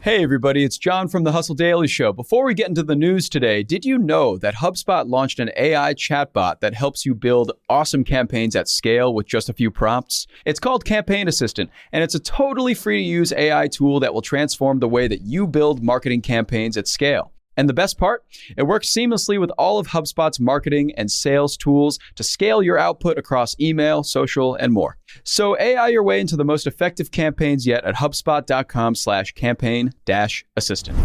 Hey everybody, it's John from the Hustle Daily Show. Before we get into the news today, did you know that HubSpot launched an AI chatbot that helps you build awesome campaigns at scale with just a few prompts? It's called Campaign Assistant, and it's a totally free to use AI tool that will transform the way that you build marketing campaigns at scale. And the best part? It works seamlessly with all of HubSpot's marketing and sales tools to scale your output across email, social, and more. So AI your way into the most effective campaigns yet at HubSpot.com/campaign-assistant.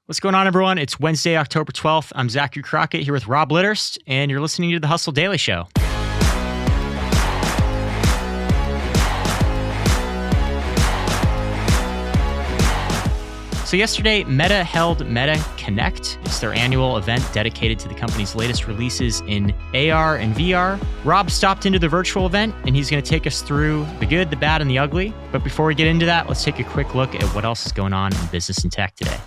What's going on, everyone? It's Wednesday, October 12th. I'm Zachary Crockett here with Rob Litterst, and you're listening to the Hustle Daily Show. So yesterday, Meta held Meta Connect. It's their annual event dedicated to the company's latest releases in AR and VR. Rob stopped into the virtual event, and he's going to take us through the good, the bad, and the ugly. But before we get into that, let's take a quick look at what else is going on in business and tech today.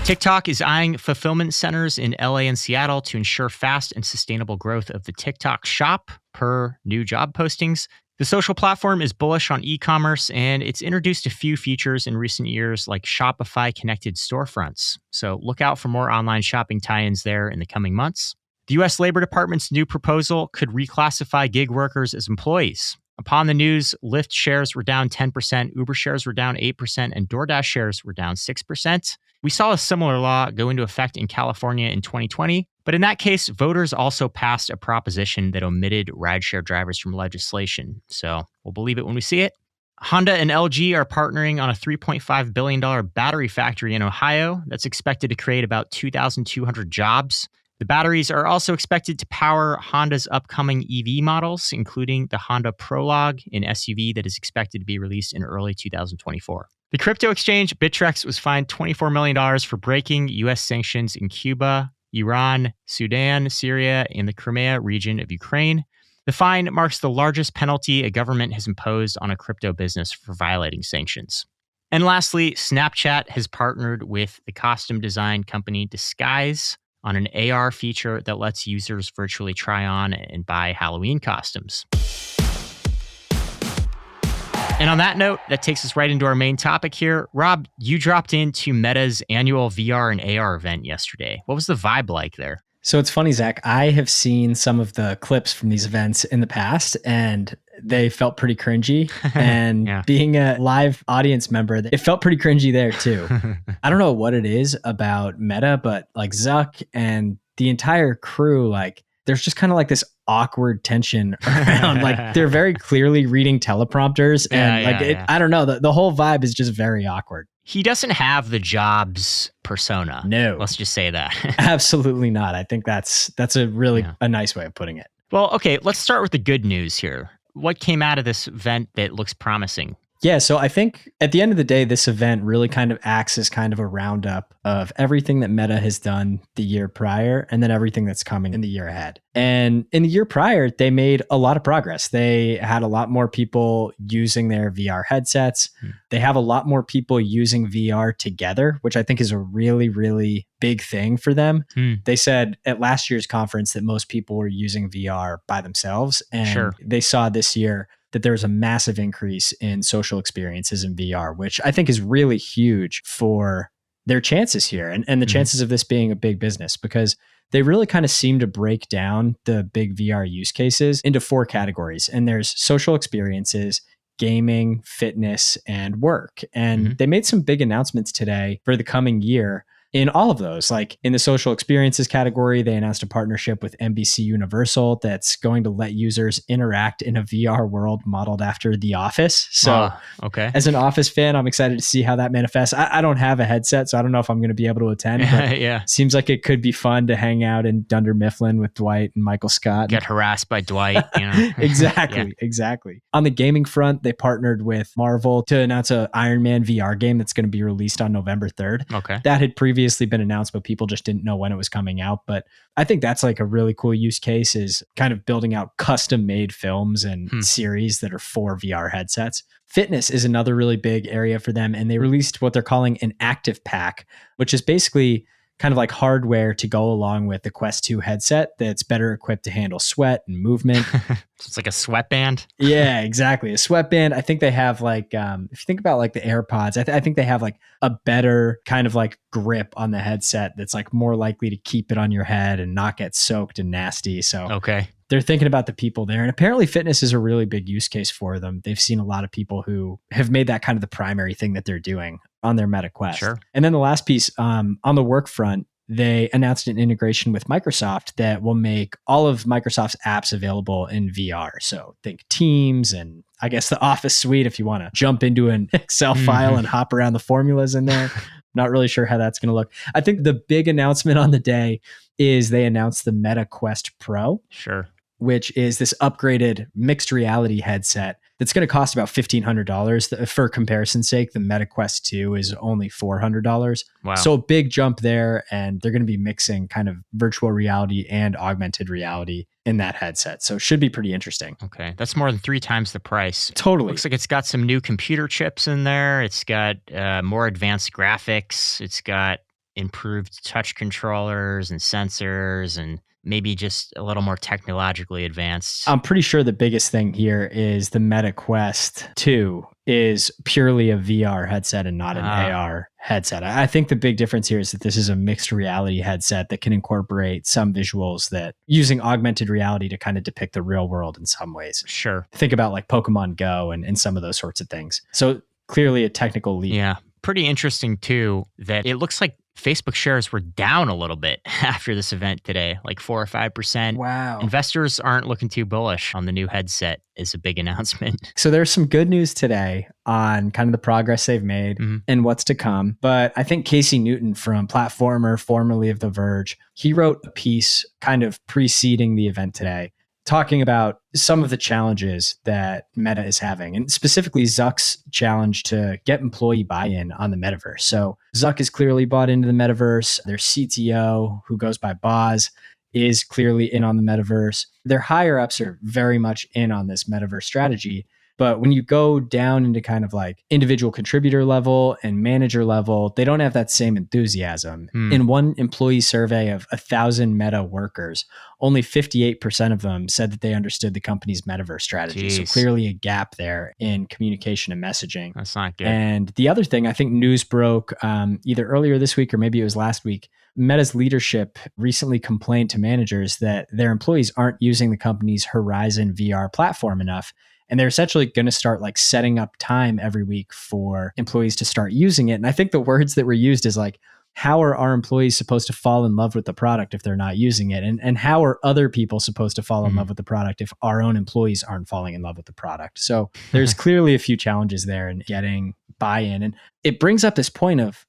TikTok is eyeing fulfillment centers in LA and Seattle to ensure fast and sustainable growth of the TikTok shop per new job postings. The social platform is bullish on e-commerce, and it's introduced a few features in recent years like Shopify connected storefronts. So look out for more online shopping tie-ins there in the coming months. The U.S. Labor Department's new proposal could reclassify gig workers as employees. Upon the news, Lyft shares were down 10%, Uber shares were down 8%, and DoorDash shares were down 6%. We saw a similar law go into effect in California in 2020, but in that case, voters also passed a proposition that omitted rideshare drivers from legislation. So we'll believe it when we see it. Honda and LG are partnering on a $3.5 billion battery factory in Ohio that's expected to create about 2,200 jobs. The batteries are also expected to power Honda's upcoming EV models, including the Honda Prologue, an SUV that is expected to be released in early 2024. The crypto exchange Bittrex was fined $24 million for breaking U.S. sanctions in Cuba, Iran, Sudan, Syria, and the Crimea region of Ukraine. The fine marks the largest penalty a government has imposed on a crypto business for violating sanctions. And lastly, Snapchat has partnered with the costume design company Disguise on an AR feature that lets users virtually try on and buy Halloween costumes. And on that note, that takes us right into our main topic here. Rob, you dropped into Meta's annual VR and AR event yesterday. What was the vibe like there? So it's funny, Zach, I have seen some of the clips from these events in the past, and they felt pretty cringy. And yeah. Being a live audience member, it felt pretty cringy there too. I don't know what it is about Meta, but like Zuck and the entire crew, like there's just kind of like this awkward tension around. Like they're very clearly reading teleprompters, and I don't know, the whole vibe is just very awkward. He doesn't have the Jobs persona. No. Let's just say that. Absolutely not. I think that's a really a nice way of putting it. Well, okay, let's start with the good news here. What came out of this event that looks promising? Yeah, so I think at the end of the day, this event really kind of acts as kind of a roundup of everything that Meta has done the year prior and then everything that's coming in the year ahead. And in the year prior, they made a lot of progress. They had a lot more people using their VR headsets. They have a lot more people using VR together, which I think is a really, really big thing for them. They said at last year's conference that most people were using VR by themselves. And they saw this year that there was a massive increase in social experiences in VR, which I think is really huge for their chances here and the chances of this being a big business, because they really kind of seem to break down the big VR use cases into 4 categories. And there's social experiences, gaming, fitness, and work. And they made some big announcements today for the coming year in all of those. Like in the social experiences category, they announced a partnership with NBC Universal that's going to let users interact in a VR world modeled after The Office. So as an Office fan, I'm excited to see how that manifests. I don't have a headset, so I don't know if I'm going to be able to attend. But seems like it could be fun to hang out in Dunder Mifflin with Dwight and Michael Scott. Get harassed by Dwight. You know? Exactly. On the gaming front, they partnered with Marvel to announce an Iron Man VR game that's going to be released on November 3rd. That had previously been announced, but people just didn't know when it was coming out. But I think that's like a really cool use case, is kind of building out custom made films and series that are for VR headsets. Fitness is another really big area for them. And they released what they're calling an active pack, which is basically kind of like hardware to go along with the Quest 2 headset that's better equipped to handle sweat and movement. It's like a sweatband. Yeah, exactly. A sweatband. I think they have like, if you think about like the AirPods, I think they have like a better kind of like grip on the headset that's like more likely to keep it on your head and not get soaked and nasty. So Okay. they're thinking about the people there. And apparently fitness is a really big use case for them. They've seen a lot of people who have made that kind of the primary thing that they're doing on their Meta Quest. Sure. And then the last piece, on the work front, they announced an integration with Microsoft that will make all of Microsoft's apps available in VR. So think Teams and I guess the Office suite if you want to jump into an Excel file and hop around the formulas in there. Not really sure how that's going to look. I think the big announcement on the day is they announced the Meta Quest Pro. Sure. Which is this upgraded mixed reality headset that's going to cost about $1,500. For comparison's sake, the Meta Quest 2 is only $400. Wow. So a big jump there, and they're going to be mixing kind of virtual reality and augmented reality in that headset. So it should be pretty interesting. Okay. That's more than 3 times the price. Totally. Looks like it's got some new computer chips in there. It's got more advanced graphics. It's got improved touch controllers and sensors and maybe just a little more technologically advanced. I'm pretty sure the biggest thing here is the Meta Quest 2 is purely a VR headset and not an AR headset. I think the big difference here is that this is a mixed reality headset that can incorporate some visuals that using augmented reality to kind of depict the real world in some ways. Sure. Think about like Pokemon Go and some of those sorts of things. So clearly a technical leap. Yeah. Pretty interesting too that it looks like Facebook shares were down a little bit after this event today, like 4 or 5%. Wow. Investors aren't looking too bullish on the new headset is a big announcement. So there's some good news today on kind of the progress they've made and what's to come. But I think Casey Newton from Platformer, formerly of The Verge, he wrote a piece kind of preceding the event today, talking about some of the challenges that Meta is having, and specifically Zuck's challenge to get employee buy-in on the metaverse. So Zuck is clearly bought into the metaverse. Their CTO, who goes by Boz, is clearly in on the metaverse. Their higher ups are very much in on this metaverse strategy. But when you go down into kind of like individual contributor level and manager level, they don't have that same enthusiasm. In one employee survey of 1,000 Meta workers, only 58% of them said that they understood the company's metaverse strategy. Jeez. So clearly a gap there in communication and messaging. That's not good. And the other thing, I think news broke either earlier this week or maybe it was last week. Meta's leadership recently complained to managers that their employees aren't using the company's Horizon VR platform enough. And they're essentially going to start like setting up time every week for employees to start using it. And I think the words that were used is like, how are our employees supposed to fall in love with the product if they're not using it? And how are other people supposed to fall in love with the product if our own employees aren't falling in love with the product? So there's clearly a few challenges there in getting buy-in. And it brings up this point of,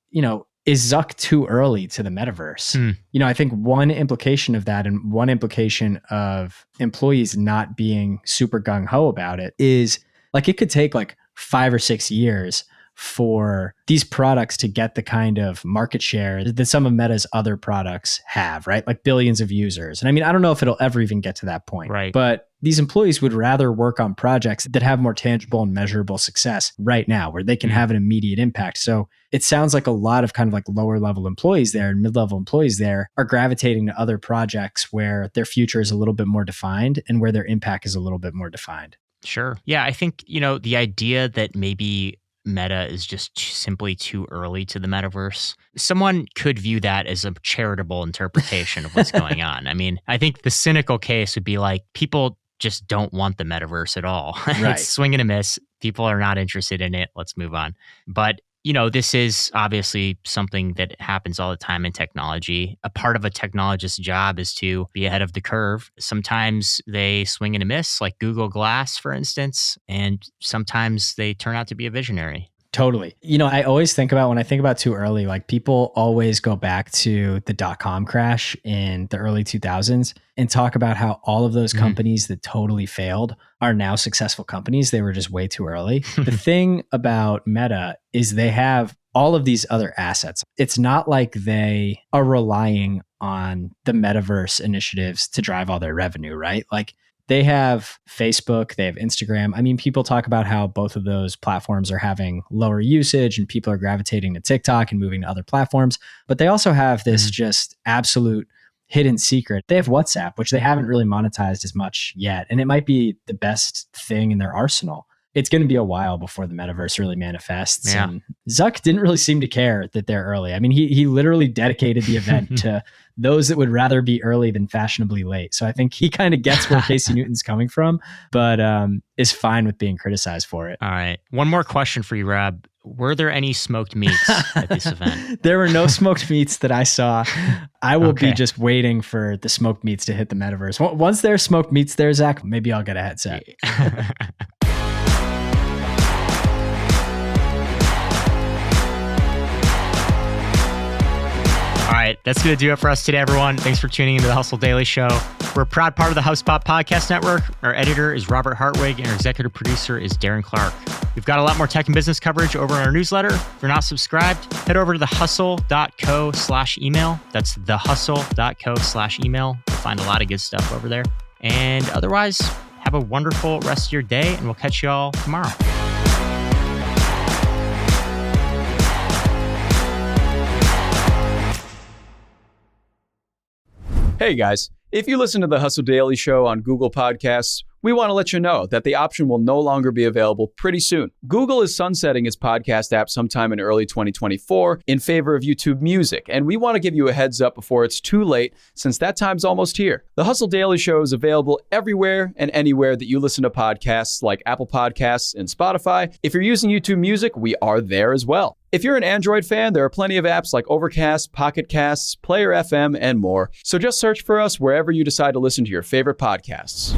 is Zuck too early to the metaverse? I think one implication of that and one implication of employees not being super gung-ho about it is like it could take like 5 or 6 years for these products to get the kind of market share that some of Meta's other products have, right? Like billions of users. And I mean, I don't know if it'll ever even get to that point, right? But these employees would rather work on projects that have more tangible and measurable success right now, where they can have an immediate impact. So it sounds like a lot of kind of like lower level employees there and mid-level employees there are gravitating to other projects where their future is a little bit more defined and where their impact is a little bit more defined. Sure. Yeah, I think, the idea that maybe Meta is just simply too early to the metaverse. Someone could view that as a charitable interpretation of what's going on. I mean, I think the cynical case would be like people just don't want the metaverse at all. Right. It's swing and a miss. People are not interested in it. Let's move on. But this is obviously something that happens all the time in technology. A part of a technologist's job is to be ahead of the curve. Sometimes they swing and a miss, like Google Glass, for instance, and sometimes they turn out to be a visionary. Totally. I always think about when I think about too early, like people always go back to the dot-com crash in the early 2000s and talk about how all of those companies that totally failed are now successful companies. They were just way too early. The thing about Meta is they have all of these other assets. It's not like they are relying on the metaverse initiatives to drive all their revenue, right? Like they have Facebook, they have Instagram. I mean, people talk about how both of those platforms are having lower usage and people are gravitating to TikTok and moving to other platforms. But they also have this just absolute hidden secret. They have WhatsApp, which they haven't really monetized as much yet. And it might be the best thing in their arsenal. It's going to be a while before the metaverse really manifests. Yeah. And Zuck didn't really seem to care that they're early. I mean, he literally dedicated the event to those that would rather be early than fashionably late. So I think he kind of gets where Casey Newton's coming from, but is fine with being criticized for it. All right. One more question for you, Rob. Were there any smoked meats at this event? There were no smoked meats that I saw. I will be just waiting for the smoked meats to hit the metaverse. Once there's smoked meats there, Zach, maybe I'll get a headset. All right, that's going to do it for us today, everyone. Thanks for tuning into the Hustle Daily Show. We're a proud part of the HubSpot Podcast Network. Our editor is Robert Hartwig, and our executive producer is Darren Clark. We've got a lot more tech and business coverage over in our newsletter. If you're not subscribed, head over to thehustle.co/email. That's thehustle.co/email. You'll find a lot of good stuff over there. And otherwise, have a wonderful rest of your day, and we'll catch you all tomorrow. Hey guys, if you listen to the Hustle Daily Show on Google Podcasts, we want to let you know that the option will no longer be available pretty soon. Google is sunsetting its podcast app sometime in early 2024 in favor of YouTube Music, and we want to give you a heads up before it's too late, since that time's almost here. The Hustle Daily Show is available everywhere and anywhere that you listen to podcasts, like Apple Podcasts and Spotify. If you're using YouTube Music, we are there as well. If you're an Android fan, there are plenty of apps like Overcast, Pocket Casts, Player FM, and more. So just search for us wherever you decide to listen to your favorite podcasts.